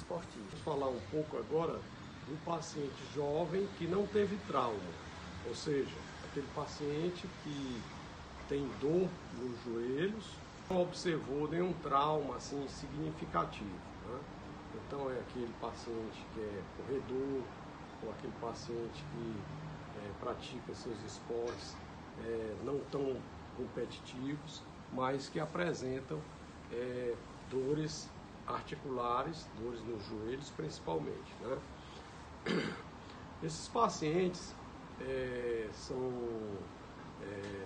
esportivo. Vou falar um pouco agora do paciente jovem que não teve trauma, ou seja, aquele paciente que tem dor nos joelhos, não observou nenhum trauma assim significativo, né? Então é aquele paciente que é corredor, ou aquele paciente que pratica seus esportes não tão competitivos, mas que apresentam dores articulares, dores nos joelhos principalmente, né? Esses pacientes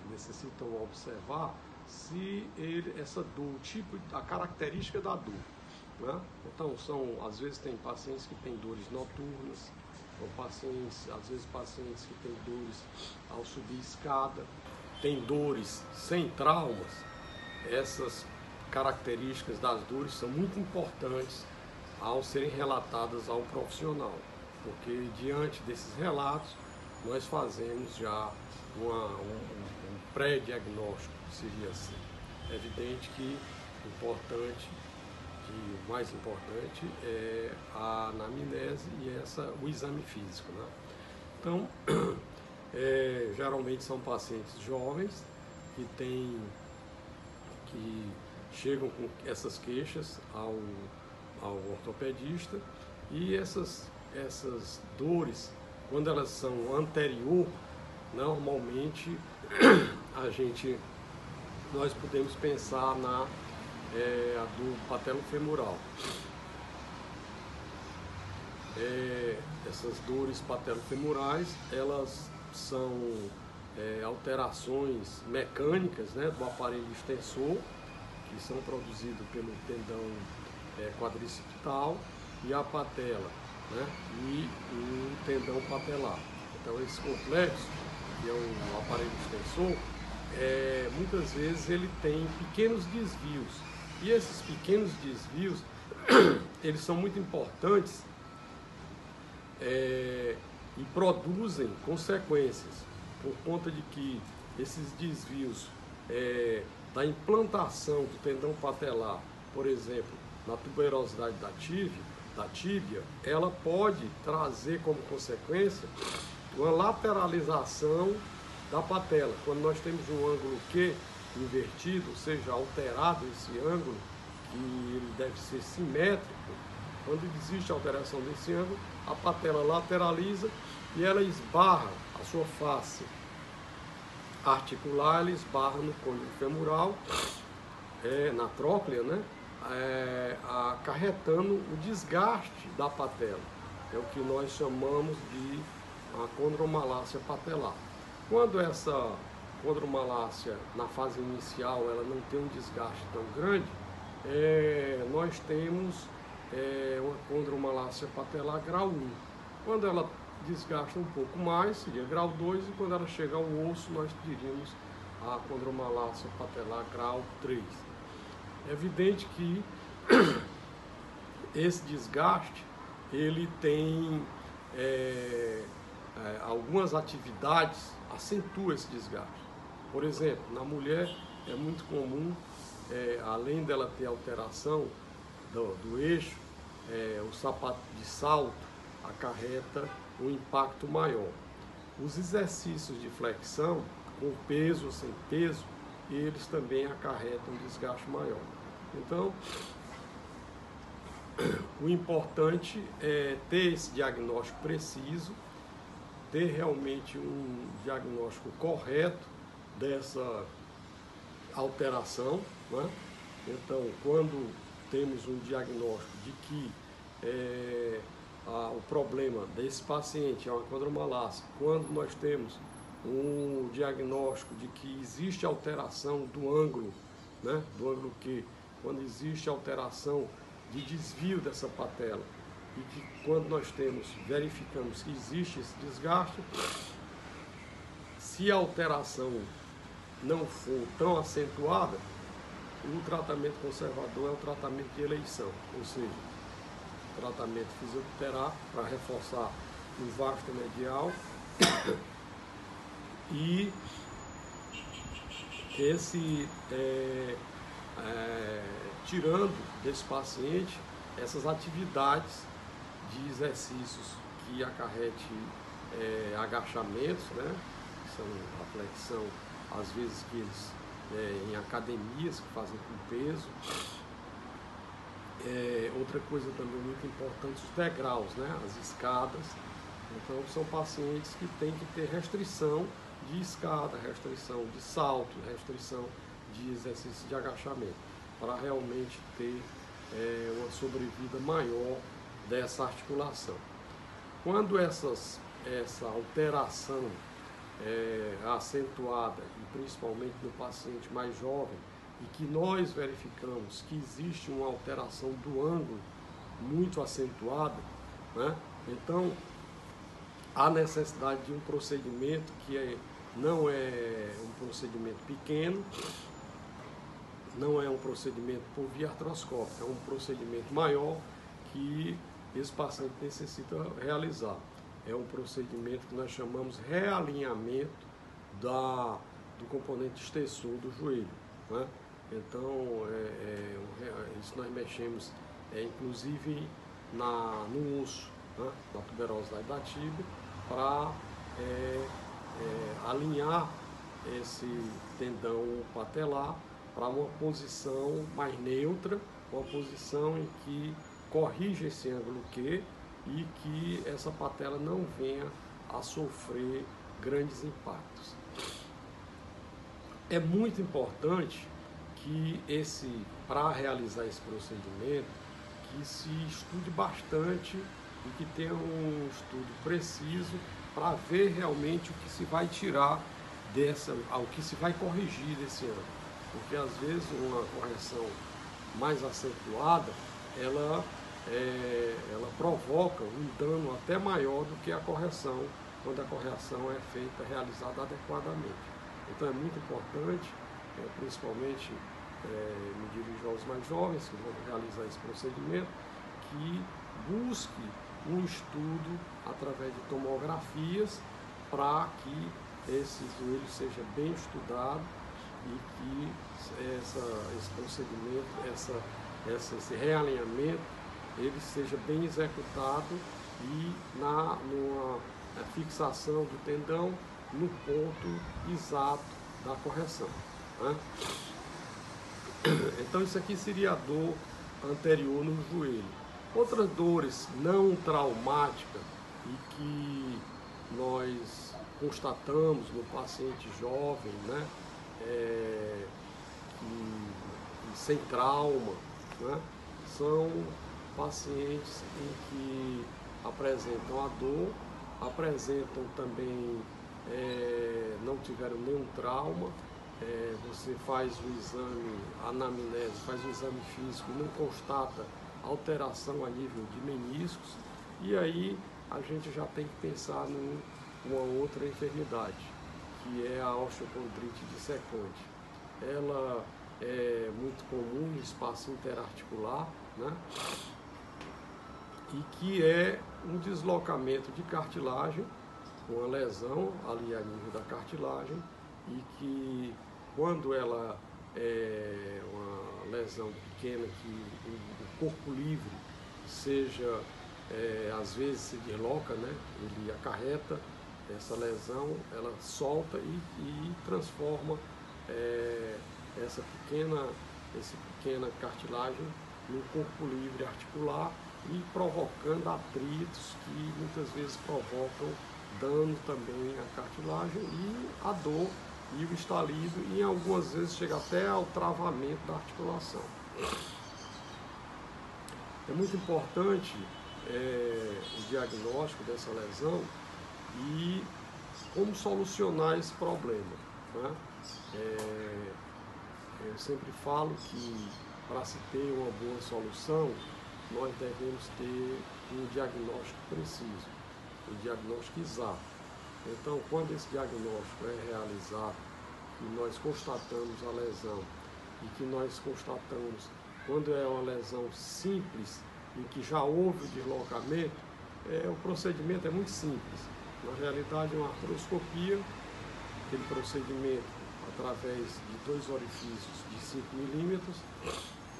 necessitam observar se essa dor, a característica da dor, né? Então às vezes tem pacientes que têm dores noturnas, ou às vezes pacientes que têm dores ao subir escada, tem dores sem traumas. Essas características das dores são muito importantes ao serem relatadas ao profissional, porque diante desses relatos nós fazemos já um pré-diagnóstico, seria assim. É evidente que o mais importante é a anamnese e o exame físico, né? Então, geralmente são pacientes jovens que chegam com essas queixas ao ortopedista, e essas dores, quando elas são anterior, normalmente nós podemos pensar a dor patelofemoral. Essas dores patelofemorais, elas são alterações mecânicas, né, do aparelho extensor, que são produzidos pelo tendão quadricipital e a patela, né, e o tendão patelar. Então esse complexo, que é o aparelho extensor, muitas vezes ele tem pequenos desvios, e esses pequenos desvios eles são muito importantes e produzem consequências, por conta de que esses desvios da implantação do tendão patelar, por exemplo, na tuberosidade da tíbia, ela pode trazer como consequência uma lateralização da patela. Quando nós temos um ângulo Q invertido, ou seja, alterado esse ângulo, que ele deve ser simétrico, quando existe alteração desse ângulo, a patela lateraliza e ela esbarra a sua face articular, ela esbarra no côndilo femoral, na tróclea, né? Acarretando o desgaste da patela. É o que nós chamamos de a condromalácia patelar. Quando essa condromalácia, na fase inicial, ela não tem um desgaste tão grande, nós temos uma condromalácia patelar grau 1. Quando ela desgasta um pouco mais, seria grau 2, e quando ela chega ao osso, nós diríamos a condromalácia patelar grau 3. É evidente que esse desgaste, ele tem algumas atividades, acentua esse desgaste. Por exemplo, na mulher é muito comum, além dela ter alteração do eixo, o sapato de salto acarreta um impacto maior. Os exercícios de flexão, com peso ou sem peso, eles também acarretam um desgaste maior. Então, o importante é ter esse diagnóstico preciso, ter realmente um diagnóstico correto dessa alteração, né? Então, quando temos um diagnóstico de que o problema desse paciente é uma condromalácia, quando nós temos um diagnóstico de que existe alteração do ângulo, né, do ângulo Q, quando existe alteração de desvio dessa patela, e que quando nós verificamos que existe esse desgaste, se a alteração não for tão acentuada, o tratamento conservador é o tratamento de eleição, ou seja, tratamento fisioterápico para reforçar o vasto medial e tirando desse paciente essas atividades de exercícios que acarrete agachamentos, né? Que são a flexão, às vezes que eles em academias que fazem com peso. Outra coisa também muito importante, os degraus, né? As escadas. Então são pacientes que têm que ter restrição de escada, restrição de salto, restrição de exercício de agachamento, para realmente ter uma sobrevida maior dessa articulação. Quando essa alteração acentuada, e principalmente no paciente mais jovem, e que nós verificamos que existe uma alteração do ângulo muito acentuada, né? Então há necessidade de um procedimento que não é um procedimento pequeno, não é um procedimento por via artroscópica, é um procedimento maior que esse paciente necessita realizar. É um procedimento que nós chamamos realinhamento do componente extensor do joelho, né? Então, isso nós mexemos, inclusive, no osso, né? Na tuberosidade da tíbia, para alinhar esse tendão patelar para uma posição mais neutra, uma posição em que corrige esse ângulo Q e que essa patela não venha a sofrer grandes impactos. É muito importante que para realizar esse procedimento, que se estude bastante e que tenha um estudo preciso para ver realmente o que se vai tirar o que se vai corrigir desse ângulo. Porque às vezes uma correção mais acentuada, ela provoca um dano até maior do que a correção, quando a correção é realizada adequadamente. Então é muito importante, principalmente me dirijo aos mais jovens que vão realizar esse procedimento, que busque um estudo através de tomografias para que esse joelho seja bem estudado e que esse procedimento, esse realinhamento, ele seja bem executado e numa fixação do tendão no ponto exato da correção, né? Então isso aqui seria a dor anterior no joelho. Outras dores não traumáticas e que nós constatamos no paciente jovem, né? Sem trauma, né? São pacientes em que apresentam a dor, apresentam também, não tiveram nenhum trauma, você faz o exame, a anamnese, faz o exame físico e não constata alteração a nível de meniscos, e aí a gente já tem que pensar numa outra enfermidade, que é a osteocondrite dissecante. Ela é muito comum no espaço interarticular, né? E que é um deslocamento de cartilagem, uma lesão ali a nível da cartilagem, e que quando ela é uma lesão pequena, que o corpo livre seja, às vezes se desloca, né? Ele acarreta essa lesão, ela solta e transforma essa pequena cartilagem no corpo livre articular e provocando atritos que muitas vezes provocam dano também à cartilagem e a dor e o estalido, e algumas vezes chega até ao travamento da articulação. É muito importante o diagnóstico dessa lesão e como solucionar esse problema, né? Eu sempre falo que para se ter uma boa solução, nós devemos ter um diagnóstico preciso, um diagnóstico exato. Então, quando esse diagnóstico é realizado, que nós constatamos a lesão e que nós constatamos quando é uma lesão simples, em que já houve o deslocamento, o procedimento é muito simples. Na realidade, é uma artroscopia, aquele procedimento através de 2 orifícios de 5 milímetros,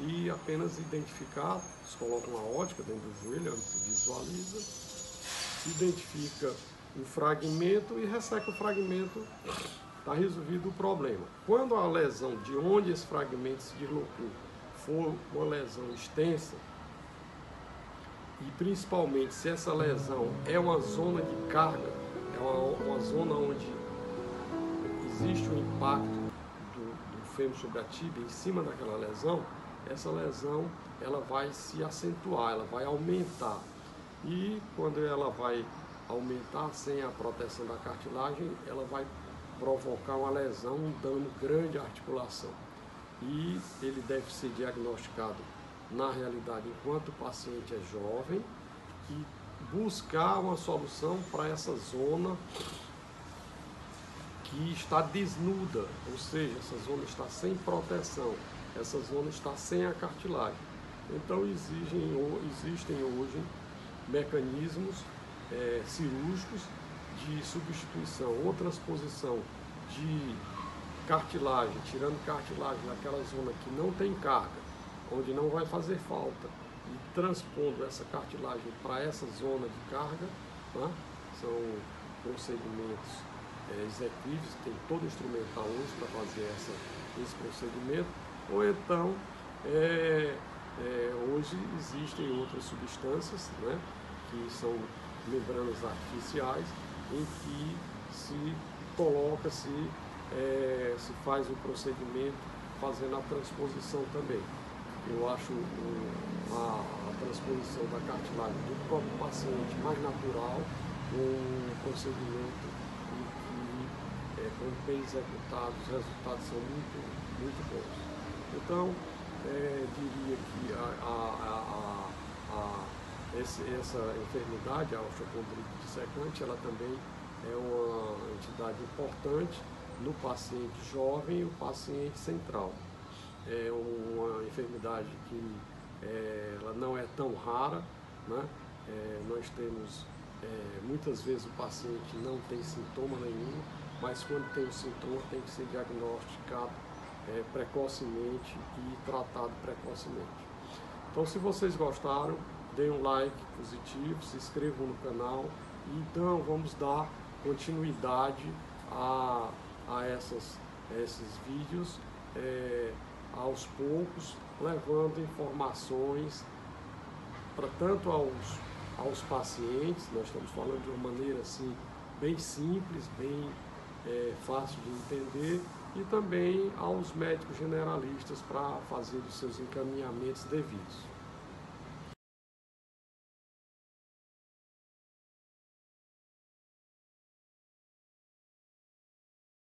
e apenas identificar, se coloca uma ótica dentro do joelho, onde se visualiza, se identifica o fragmento e resseca o fragmento, está resolvido o problema. Quando a lesão de onde esse fragmento se deslocou for uma lesão extensa, e principalmente se essa lesão é uma zona de carga, é uma zona onde existe um impacto do fêmur sobre a tíbia em cima daquela lesão, essa lesão ela vai se acentuar, ela vai aumentar. E quando ela vai aumentar sem a proteção da cartilagem, ela vai provocar uma lesão, um dano grande à articulação. E ele deve ser diagnosticado, na realidade, enquanto o paciente é jovem, e buscar uma solução para essa zona que está desnuda, ou seja, essa zona está sem proteção, essa zona está sem a cartilagem. Então existem hoje mecanismos cirúrgicos de substituição ou transposição de cartilagem, tirando cartilagem naquela zona que não tem carga, onde não vai fazer falta, e transpondo essa cartilagem para essa zona de carga, né? São procedimentos executivos, tem todo instrumental hoje para fazer esse procedimento, ou então hoje existem outras substâncias, né, que são membranas artificiais, em que se coloca, se faz o procedimento fazendo a transposição também. Eu acho a transposição da cartilagem do próprio paciente mais natural, um procedimento em que, quando bem executado, os resultados são muito bons. Então, diria que essa enfermidade, a osteocondrite dissecante, ela também é uma entidade importante no paciente jovem e o paciente central. É uma enfermidade que ela não é tão rara, né? Nós temos, muitas vezes o paciente não tem sintoma nenhum, mas quando tem o sintoma tem que ser diagnosticado precocemente e tratado precocemente. Então, se vocês gostaram, deem um like positivo, se inscrevam no canal, e então vamos dar continuidade a esses vídeos, aos poucos, levando informações para tanto aos pacientes. Nós estamos falando de uma maneira assim bem simples, bem fácil de entender, e também aos médicos generalistas para fazer os seus encaminhamentos devidos.